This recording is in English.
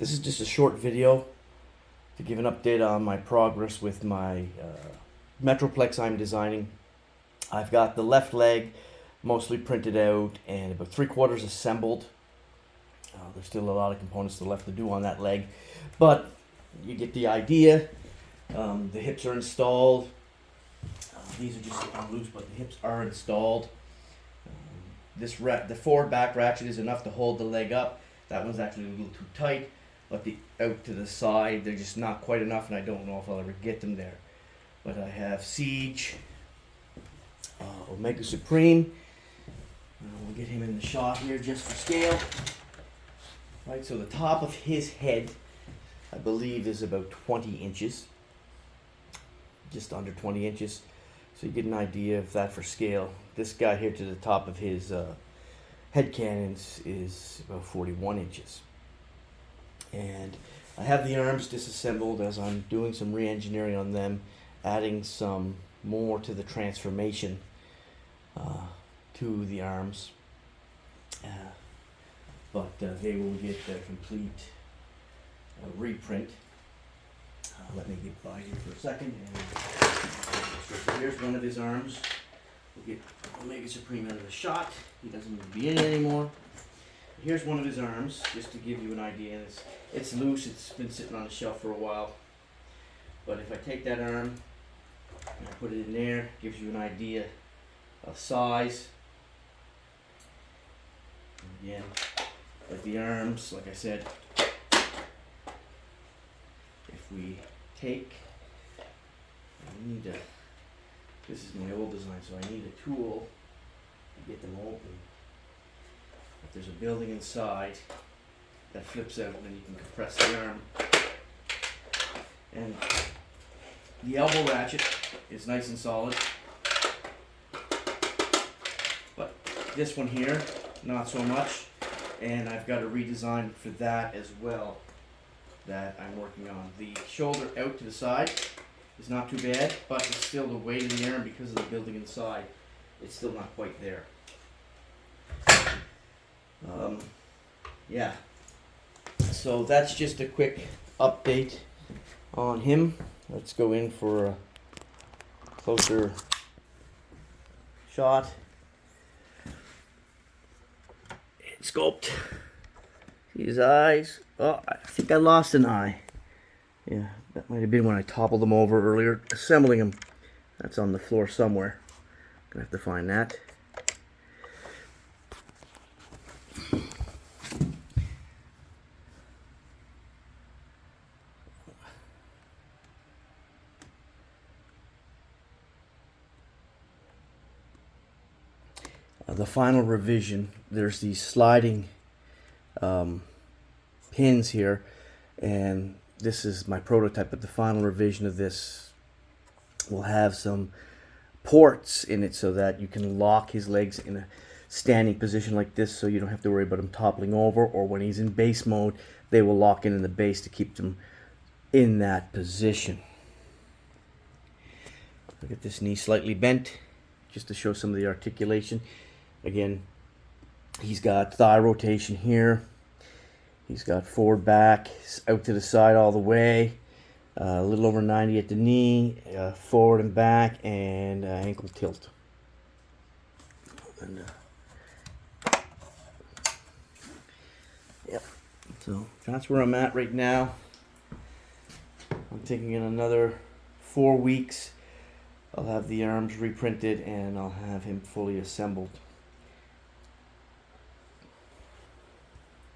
This is just a short video to give an update on my progress with my Metroplex I'm designing. I've got the left leg mostly printed out and about 3/4 assembled. There's still a lot of components left to do on that leg, but you get the idea. The hips are installed. These are just on loose, but the hips are installed. The forward back ratchet is enough to hold the leg up. That one's actually a little too tight, but the out to the side, they're just not quite enough, and I don't know if I'll ever get them there. But I have Siege, Omega Supreme. We'll get him in the shot here just for scale. Right, so the top of his head, I believe, is about 20 inches. Just under 20 inches. So you get an idea of that for scale. This guy here to the top of his head cannons is about 41 inches. And I have the arms disassembled as I'm doing some re-engineering on them, adding some more to the transformation to the arms. But they will get a complete reprint. Let me get by here for a second. And here's one of his arms. We'll get Omega Supreme out of the shot. He doesn't need to be in it anymore. Here's one of his arms, just to give you an idea. It's loose. It's been sitting on the shelf for a while. But if I take that arm and I put it in there, it gives you an idea of size. And again, like the arms, like I said, if we take, I need a, this is my old design, so I need a tool to get them open. If there's a building inside that flips out, then you can compress the arm. And the elbow ratchet is nice and solid, but this one here, not so much. And I've got a redesign for that as well that I'm working on. The shoulder out to the side is not too bad, but it's still the weight of the arm because of the building inside. It's still not quite there. Yeah. So that's just a quick update on him. Let's go in for a closer shot. Sculpt. See his eyes. Oh, I think I lost an eye. Yeah, that might have been when I toppled them over earlier, assembling them. That's on the floor somewhere. Gonna have to find that. The final revision, there's these sliding pins here, and this is my prototype, but the final revision of this will have some ports in it so that you can lock his legs in a standing position like this, so you don't have to worry about him toppling over, or when he's in base mode, they will lock in the base to keep them in that position. Look at this knee slightly bent, just to show some of the articulation. Again, he's got thigh rotation here. He's got forward back, out to the side all the way. A little over 90 at the knee, forward and back, and ankle tilt. And, yep. So that's where I'm at right now. I'm thinking in another 4 weeks, I'll have the arms reprinted and I'll have him fully assembled.